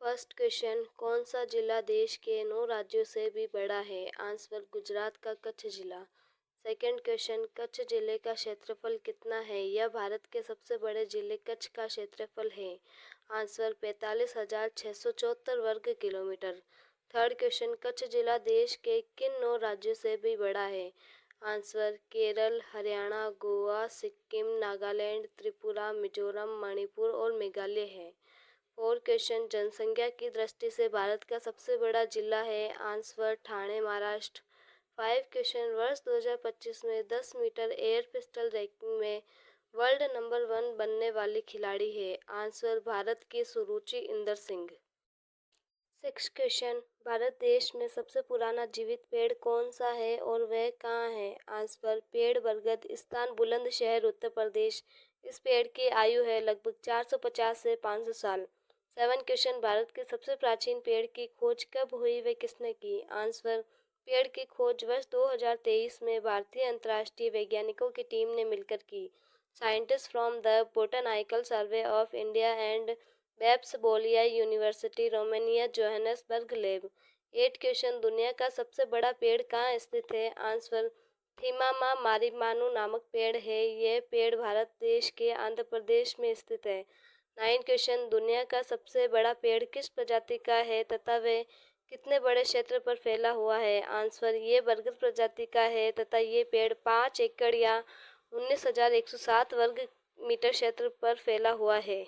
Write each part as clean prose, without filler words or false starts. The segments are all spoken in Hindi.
फर्स्ट क्वेश्चन, कौन सा जिला देश के 9 राज्यों से भी बड़ा है? आंसर, गुजरात का कच्छ जिला। सेकंड क्वेश्चन, कच्छ जिले का क्षेत्रफल कितना है? यह भारत के सबसे बड़े जिले कच्छ का क्षेत्रफल है। आंसर, 45,674 वर्ग किलोमीटर। थर्ड क्वेश्चन, कच्छ जिला देश के किन 9 राज्यों से भी बड़ा है? आंसर, केरल, हरियाणा, गोवा, सिक्किम, नागालैंड, त्रिपुरा, मिजोरम, मणिपुर और मेघालय है। फोर क्वेश्चन, जनसंख्या की दृष्टि से भारत का सबसे बड़ा जिला है? Answer, Thane, Maharashtra. Five question, वर्ष 2025 में 10 मीटर एयर पिस्टल रैंकिंग में वर्ल्ड नंबर 1 बनने वाली खिलाड़ी है? आंसर, भारत की सुरुचि इंदर सिंह। सिक्स क्वेश्चन, भारत देश में सबसे पुराना जीवित पेड़ कौन सा है और वह कहाँ है? आंसर, पेड़ बरगद, स्थान बुलंदशहर, उत्तर प्रदेश। इस पेड़ की आयु है लगभग 450 से 500 साल। सेवन क्वेश्चन, भारत के सबसे प्राचीन पेड़ की खोज कब हुई व किसने की? आंसर, पेड़ की खोज वर्ष 2023 में भारतीय अंतर्राष्ट्रीय वैज्ञानिकों की टीम ने मिलकर की। Scientist from the Botanical Survey of India and Babes Bolyai University, Romania, Johannesburg lab. At question, दुनिया का सबसे बड़ा पेड़ कहाँ स्थित है? आंसर, थीमामा मारीमानू नामक पेड़ है। यह पेड़ भारत देश के आंध्र प्रदेश में स्थित है। नाइन क्वेश्चन, दुनिया का सबसे बड़ा पेड़ किस प्रजाति का है तथा वह कितने बड़े क्षेत्र पर फैला हुआ है? आंसर, ये बरगद प्रजाति का है तथा ये पेड़ 5 एकड़ या 19,107 वर्ग मीटर क्षेत्र पर फैला हुआ है।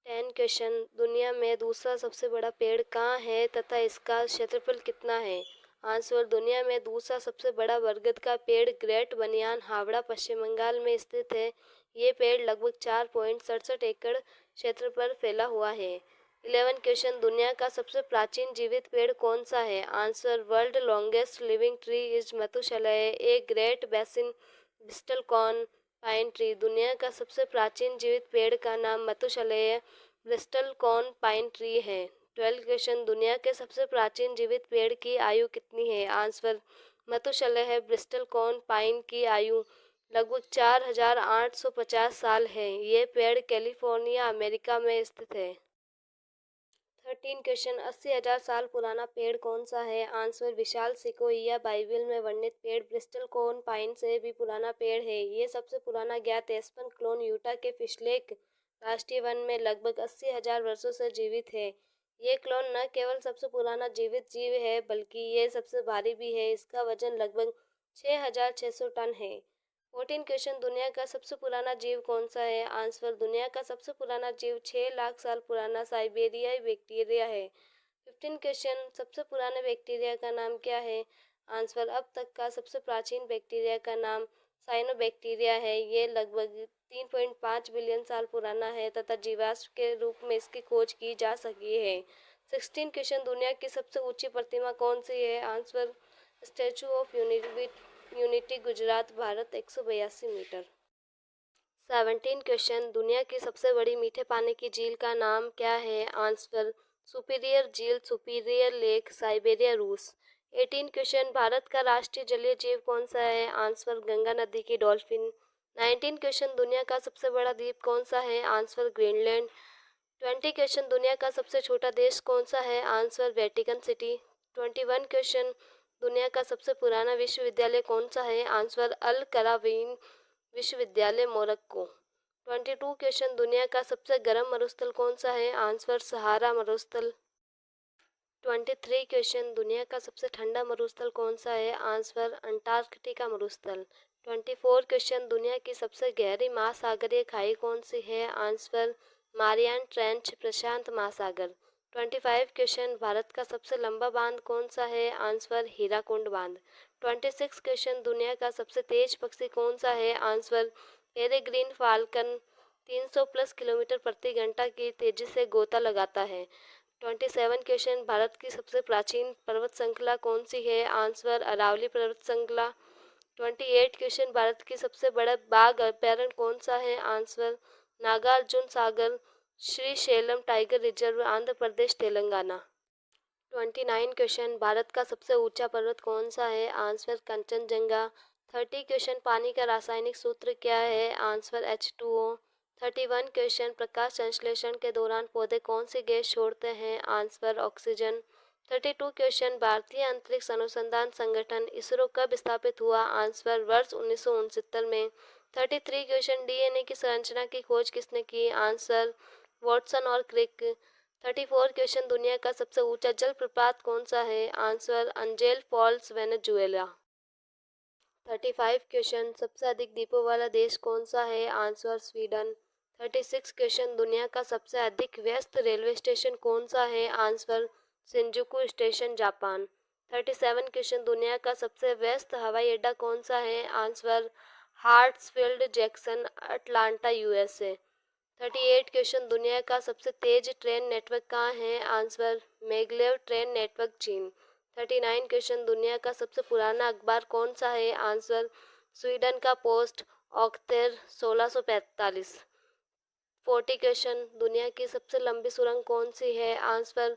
10 क्वेश्चन, दुनिया में दूसरा सबसे बड़ा पेड़ कहाँ है तथा इसका क्षेत्रफल कितना है? आंसर, दुनिया में दूसरा सबसे बड़ा बरगद का पेड़ ग्रेट बनियान, हावड़ा, पश्चिम बंगाल में स्थित है। ये पेड़ लगभग 4.67 एकड़ क्षेत्र पर फैला हुआ है। 11 क्वेश्चन, दुनिया का सबसे प्राचीन जीवित पेड़ कौन सा है? Answer, world longest living tree is Methuselah, a Great Basin bristlecone pine tree. दुनिया का सबसे प्राचीन जीवित पेड़ का नाम Methuselah bristlecone pine tree है। 12 क्वेश्चन, दुनिया के सबसे प्राचीन जीवित पेड़ की आयु कितनी है? आंसर, मथुशलय ब्रिस्टल कॉर्न पाइन की आयु लगभग 4,850 साल है। ये पेड़ कैलिफोर्निया, अमेरिका में स्थित है। 13 क्वेश्चन, 80,000 साल पुराना पेड़ कौन सा है? आंसर, विशाल सिकोइया, बाइबिल में वर्णित पेड़ ब्रिस्टल कॉर्न पाइन से भी पुराना पेड़ है। ये सबसे पुराना ज्ञात एस्पन क्लोन यूटा के फिश लेक राष्ट्रीय वन में लगभग 80,000 वर्षों से जीवित है। ये क्लोन न केवल सबसे पुराना जीवित जीव है बल्कि ये सबसे भारी भी है। इसका वजन लगभग 6,600 टन है। 14 क्वेश्चन, दुनिया का सबसे पुराना जीव कौन सा है? आंसर, दुनिया का सबसे पुराना जीव 6 लाख साल पुराना साइबेरियाई बैक्टीरिया है। 15 क्वेश्चन, सबसे पुराने बैक्टीरिया का नाम क्या है? आंसर, अब तक का सबसे प्राचीन बैक्टीरिया का नाम साइनोबैक्टीरिया है। ये लगभग 3.5 बिलियन साल पुराना है तथा जीवाश्म के रूप में इसकी खोज की जा सकी है। 16 क्वेश्चन, दुनिया की सबसे ऊंची प्रतिमा कौन सी है? Answer, statue of unity, Gujarat, Bharat, 182 metre. 17 question, दुनिया की सबसे बड़ी मीठे पानी की झील का नाम क्या है? आंसर, सुपीरियर झील, सुपीरियर लेक, साइबेरिया, रूस। 18 क्वेश्चन, भारत का राष्ट्रीय जलीय जीव कौन सा है? आंसर, गंगा नदी की डॉल्फिन। 19 क्वेश्चन, दुनिया का सबसे बड़ा द्वीप कौन सा है? Answer, Greenland. 20 क्वेश्चन, दुनिया का सबसे छोटा देश कौन सा है? Answer, Vatican city. 21 क्वेश्चन, दुनिया का सबसे पुराना विश्वविद्यालय कौन सा है? आंसर, अल करावीन विश्वविद्यालय, मोरक्को। 22 क्वेश्चन, दुनिया का सबसे गर्म मरुस्थल कौन सा है? आंसर, सहारा मरुस्थल। 23 क्वेश्चन, दुनिया का सबसे ठंडा मरुस्थल कौन सा है? आंसर, अंटार्कटिका मरुस्थल। 24 क्वेश्चन, दुनिया की सबसे गहरी महासागरीय खाई कौन सी है? आंसर, मारियान ट्रेंच, प्रशांत महासागर। 25 क्वेश्चन, भारत का सबसे लंबा बांध कौन सा है? आंसर, हीराकुंड बांध। 26 क्वेश्चन, दुनिया का सबसे तेज पक्षी कौन सा है? Answer, peregrine falcon 300 plus kilometre प्रति घंटा की तेजी से गोता लगाता है। 27 क्वेश्चन, भारत की सबसे प्राचीन पर्वत श्रृंखला कौन सी है? आंसर, अरावली पर्वत श्रृंखला। 28 क्वेश्चन, भारत की सबसे बड़ा बाघ अभयारण्य कौन सा है? Answer, Nagarjuna Sagar Shri Shailam tiger reserve, Andhra Pradesh, Telangana. 29 question, भारत का सबसे ऊंचा पर्वत कौन सा है? आंसर, कंचनजंगा। 30 क्वेश्चन, पानी का रासायनिक सूत्र क्या है? Answer, H2O। 31 क्वेश्चन, प्रकाश संश्लेषण के दौरान पौधे कौन सी गैस छोड़ते हैं? Answer oxygen. 32 क्वेश्चन, भारतीय अंतरिक्ष अनुसंधान संगठन इसरो कब स्थापित हुआ? आंसर वर्ष 1969 में। 33 क्वेश्चन, डीएनए की संरचना की खोज किसने की? आंसर वॉटसन और क्रिक। 34 क्वेश्चन, दुनिया का सबसे ऊंचा जलप्रपात कौन सा है? Answer Angel Falls, Venezuela. 35 question, सबसे अधिक द्वीपों वाला देश कौन सा है? Answer Sweden. 36 क्वेश्चन, दुनिया का सबसे अधिक व्यस्त रेलवे स्टेशन कौन सा है? Answer Shinjuku station, Japan. 37 question, दुनिया का सबसे व्यस्त हवाई अड्डा कौन सा है? Answer Hartsfield Jackson, Atlanta, USA. 38 question, दुनिया का सबसे तेज ट्रेन नेटवर्क कहाँ है? आंसर मैगलेव ट्रेन नेटवर्क, चीन। 39 क्वेश्चन, दुनिया का सबसे पुराना अखबार कौन सा है? आंसर स्वीडन का पोस्ट ऑक्तेर, 1645। 40 क्वेश्चन, दुनिया की सबसे लंबी सुरंग कौन सी है? Answer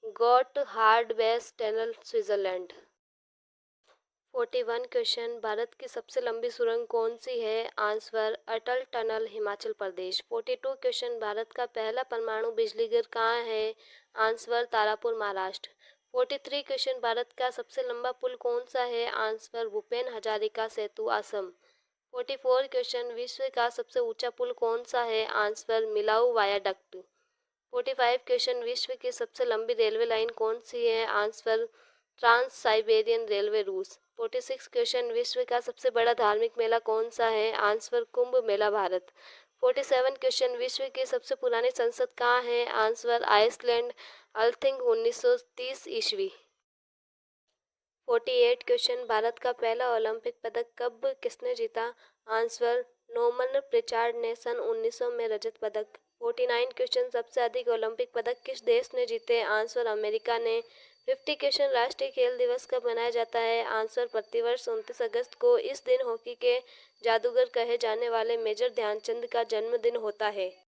Gotthard Base Tunnel, Switzerland. 41 question, भारत की सबसे लंबी सुरंग कौन सी है? Answer Atal Tunnel, Himachal Pradesh. 42 question, भारत का पहला परमाणु बिजली घर कहाँ है? आंसर तारापुर, महाराष्ट्र। 43 क्वेश्चन, भारत का सबसे लंबा पुल कौन सा है? आंसर भूपेन हजारिका सेतु, असम। 44 क्वेश्चन, विश्व का सबसे ऊंचा पुल कौन सा है? Answer मिलाऊ viaduct. 45 क्वेश्चन, विश्व की सबसे लंबी रेलवे लाइन कौन सी है? आंसर ट्रांस साइबेरियन रेलवे, रूस। 46 क्वेश्चन, विश्व का सबसे बड़ा धार्मिक मेला कौन सा है? आंसर कुंभ मेला, भारत। 47 क्वेश्चन, विश्व की सबसे पुरानी संसद कहाँ है? आंसर आइसलैंड, अल्थिंग, 1930 ईस्वी। 48 क्वेश्चन, भारत का पहला ओलंपिक पदक कब किसने जीता? आंसर नोमन प्रिचार्ड ने सन 1900 में रजत पदक। 49 क्वेश्चन, सबसे अधिक ओलंपिक पदक किस देश ने जीते? आंसर अमेरिका ने। 50 क्वेश्चन, राष्ट्रीय खेल दिवस कब मनाया जाता है? आंसर प्रतिवर्ष 29 अगस्त को। इस दिन हॉकी के जादूगर कहे जाने वाले मेजर ध्यानचंद का जन्मदिन होता है।